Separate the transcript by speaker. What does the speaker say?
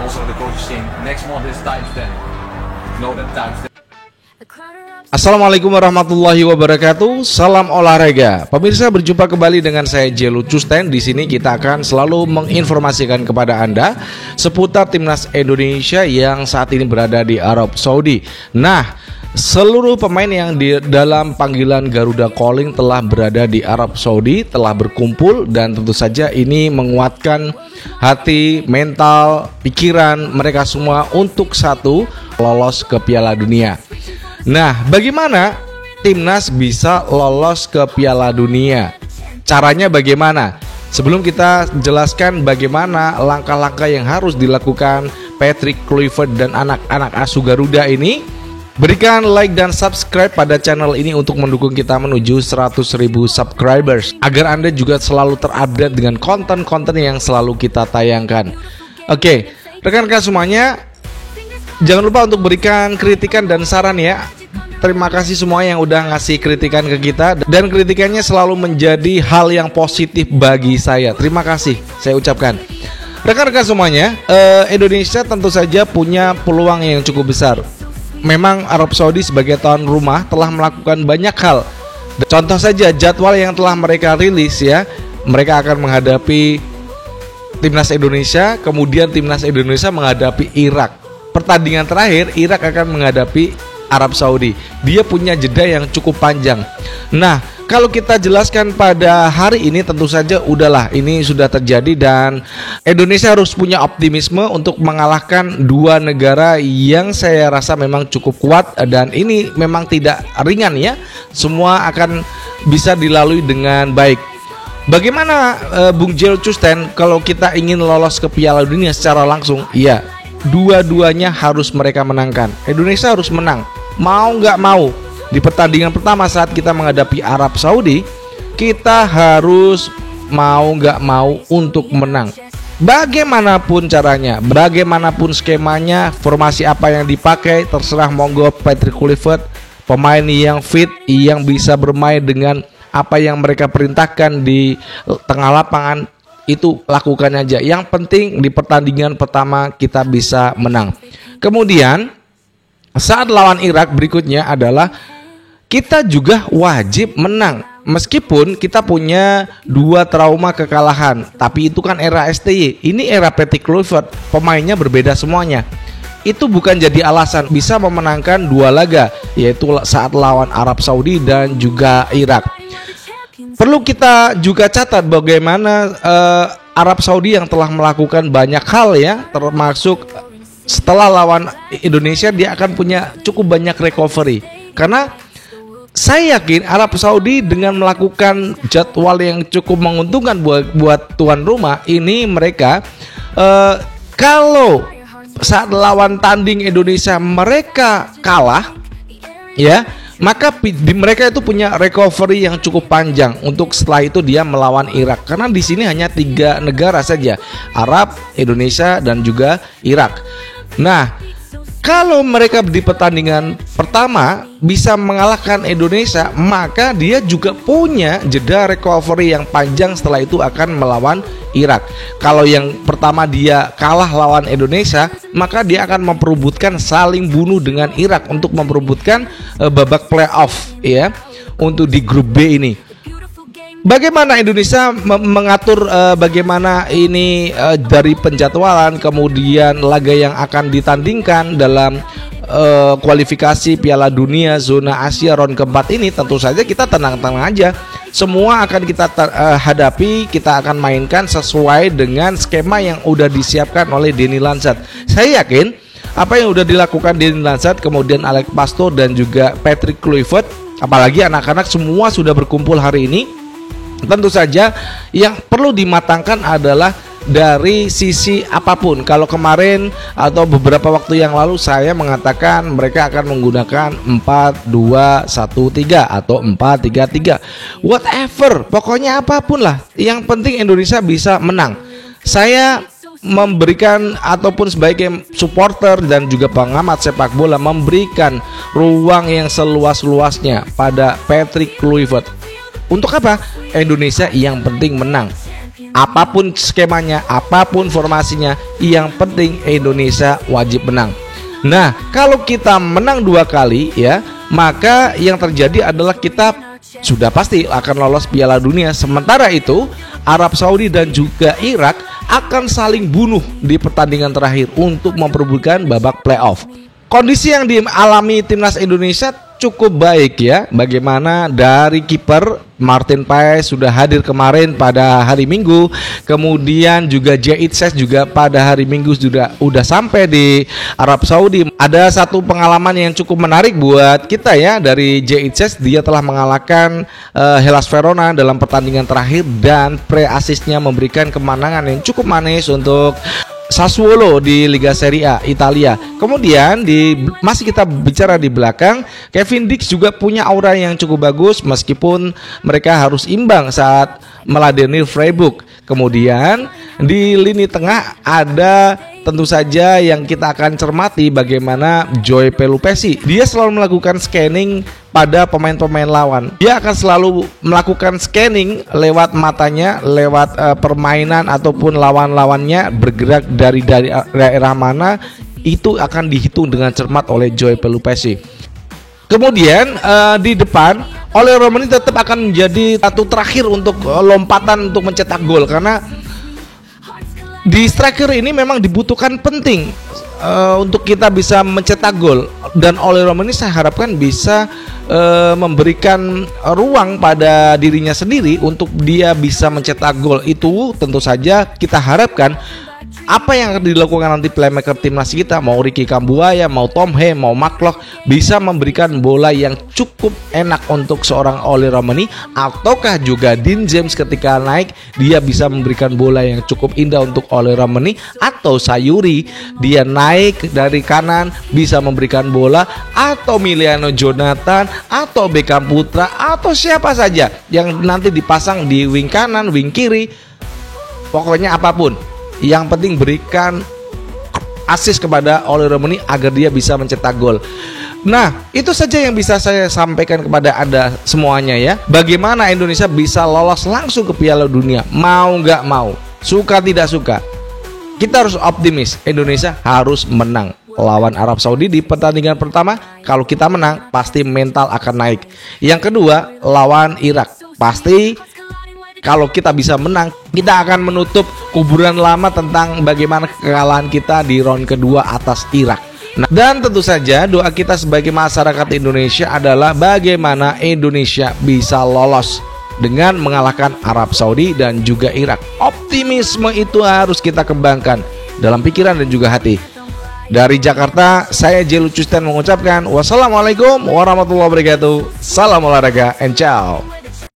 Speaker 1: Also the coach is saying next month is times 10. Know that times 10.
Speaker 2: Assalamualaikum warahmatullahi wabarakatuh. Salam olahraga. Pemirsa, berjumpa kembali dengan saya Jelu Custen. Di sini kita akan selalu menginformasikan kepada Anda seputar timnas Indonesia yang saat ini berada di Arab Saudi. Nah, seluruh pemain yang di dalam panggilan Garuda Calling telah berada di Arab Saudi, telah berkumpul, dan tentu saja ini menguatkan hati, mental, pikiran mereka semua untuk satu, lolos ke Piala Dunia. Nah, bagaimana timnas bisa lolos ke Piala Dunia? Caranya bagaimana? Sebelum kita jelaskan bagaimana langkah-langkah yang harus dilakukan Patrick Kluivert dan anak-anak asuh Garuda ini, berikan like dan subscribe pada channel ini untuk mendukung kita menuju 100.000 subscribers, agar Anda juga selalu terupdate dengan konten-konten yang selalu kita tayangkan. Oke, rekan-rekan semuanya, jangan lupa untuk berikan kritikan dan saran ya. Terima kasih semua yang udah ngasih kritikan ke kita, dan kritikannya selalu menjadi hal yang positif bagi saya. Terima kasih saya ucapkan. Rekan-rekan semuanya, Indonesia tentu saja punya peluang yang cukup besar. Memang Arab Saudi sebagai tuan rumah telah melakukan banyak hal. Contoh saja jadwal yang telah mereka rilis ya. Mereka akan menghadapi timnas Indonesia, kemudian timnas Indonesia menghadapi Irak. Pertandingan terakhir Irak akan menghadapi Arab Saudi. Dia punya jeda yang cukup panjang. Nah, kalau kita jelaskan pada hari ini, tentu saja udahlah, ini sudah terjadi, dan Indonesia harus punya optimisme untuk mengalahkan dua negara yang saya rasa memang cukup kuat, dan ini memang tidak ringan ya. Semua akan bisa dilalui dengan baik. Bagaimana Bung Jel Custen kalau kita ingin lolos ke Piala Dunia secara langsung? Iya, dua-duanya harus mereka menangkan. Indonesia harus menang, mau nggak mau. Di pertandingan pertama saat kita menghadapi Arab Saudi, kita harus mau nggak mau untuk menang. Bagaimanapun caranya, bagaimanapun skemanya, formasi apa yang dipakai, terserah, monggo. Patrick Kluivert, pemain yang fit, yang bisa bermain dengan apa yang mereka perintahkan di tengah lapangan, itu lakukan aja. Yang penting di pertandingan pertama kita bisa menang. Kemudian saat lawan Irak berikutnya adalah kita juga wajib menang. Meskipun kita punya dua trauma kekalahan, tapi itu kan era STY. Ini era Patrick Kluivert, pemainnya berbeda semuanya. Itu bukan jadi alasan bisa memenangkan dua laga, yaitu saat lawan Arab Saudi dan juga Irak. Perlu kita juga catat bagaimana Arab Saudi yang telah melakukan banyak hal ya, termasuk setelah lawan Indonesia dia akan punya cukup banyak recovery. Karena saya yakin Arab Saudi dengan melakukan jadwal yang cukup menguntungkan buat tuan rumah ini, mereka kalau saat lawan tanding Indonesia mereka kalah ya, maka mereka itu punya recovery yang cukup panjang untuk setelah itu dia melawan Irak. Karena di sini hanya 3 negara saja, Arab, Indonesia, dan juga Irak. Nah, kalau mereka di pertandingan pertama bisa mengalahkan Indonesia, maka dia juga punya jeda recovery yang panjang setelah itu akan melawan Irak. Kalau yang pertama dia kalah lawan Indonesia, maka dia akan memperebutkan saling bunuh dengan Irak untuk memperebutkan babak playoff ya, untuk di grup B ini. Bagaimana Indonesia mengatur bagaimana ini dari penjadwalan, kemudian laga yang akan ditandingkan dalam kualifikasi Piala Dunia zona Asia round keempat ini? Tentu saja kita tenang-tenang aja. Semua akan kita hadapi, kita akan mainkan sesuai dengan skema yang udah disiapkan oleh Denny Lansat. Saya yakin apa yang udah dilakukan Denny Lansat, kemudian Alex Pastor dan juga Patrick Kluivert, apalagi anak-anak semua sudah berkumpul hari ini. Tentu saja yang perlu dimatangkan adalah dari sisi apapun. Kalau kemarin atau beberapa waktu yang lalu saya mengatakan mereka akan menggunakan 4-2-1-3 atau 4-3-3, whatever, pokoknya apapun lah, yang penting Indonesia bisa menang. Saya memberikan ataupun sebagai supporter dan juga pengamat sepak bola memberikan ruang yang seluas-luasnya pada Patrick Kluivert. Untuk apa? Indonesia yang penting menang. apapun skemanya, apapun formasinya, yang penting Indonesia wajib menang. Nah, kalau kita menang 2 kali ya, maka yang terjadi adalah kita sudah pasti akan lolos Piala Dunia. Sementara itu Arab Saudi dan juga Irak akan saling bunuh di pertandingan terakhir untuk memperebutkan babak playoff. Kondisi yang dialami timnas Indonesia cukup baik ya. Bagaimana dari kiper Martin Paes sudah hadir kemarin pada hari Minggu, kemudian juga Jaitses juga pada hari Minggu udah sampai di Arab Saudi. Ada satu pengalaman yang cukup menarik buat kita ya dari Jaitses. Dia telah mengalahkan Hellas Verona dalam pertandingan terakhir dan pre-assistnya memberikan kemenangan yang cukup manis untuk Sassuolo di Liga Serie A Italia. Kemudian masih kita bicara di belakang, Kevin Dix juga punya aura yang cukup bagus meskipun mereka harus imbang saat meladeni Freiburg. Kemudian di lini tengah ada tentu saja yang kita akan cermati bagaimana Joy Pelupesi. Dia selalu melakukan scanning pada pemain-pemain lawan. Dia akan selalu melakukan scanning lewat matanya, lewat permainan ataupun lawan-lawannya bergerak dari daerah mana, itu akan dihitung dengan cermat oleh Joy Pelupesi. Kemudian di depan Ole Romani tetap akan menjadi satu terakhir untuk lompatan untuk mencetak gol, karena di striker ini memang dibutuhkan penting untuk kita bisa mencetak gol, dan Ole Romani saya harapkan bisa memberikan ruang pada dirinya sendiri untuk dia bisa mencetak gol. Itu tentu saja kita harapkan apa yang akan dilakukan nanti playmaker timnas kita, mau Ricky Kambuaya, mau Tom He, mau Maklock, bisa memberikan bola yang cukup enak untuk seorang Ole Romani, ataukah juga Dean James ketika naik dia bisa memberikan bola yang cukup indah untuk Ole Romani, atau Sayuri dia naik dari kanan bisa memberikan bola, atau Miliano Jonathan, atau Beckham Putra, atau siapa saja yang nanti dipasang di wing kanan, wing kiri, pokoknya apapun. Yang penting berikan assist kepada Ole Romani agar dia bisa mencetak gol. Nah, itu saja yang bisa saya sampaikan kepada Anda semuanya ya. Bagaimana Indonesia bisa lolos langsung ke Piala Dunia, mau nggak mau, suka tidak suka, kita harus optimis. Indonesia harus menang lawan Arab Saudi di pertandingan pertama. Kalau kita menang, pasti mental akan naik. Yang kedua, lawan Irak, pasti kalau kita bisa menang, kita akan menutup kuburan lama tentang bagaimana kekalahan kita di round kedua atas Irak. Nah, dan tentu saja doa kita sebagai masyarakat Indonesia adalah bagaimana Indonesia bisa lolos dengan mengalahkan Arab Saudi dan juga Irak. Optimisme itu harus kita kembangkan dalam pikiran dan juga hati. Dari Jakarta, saya Jelu Custen mengucapkan wassalamualaikum warahmatullahi wabarakatuh. Salam olahraga and ciao.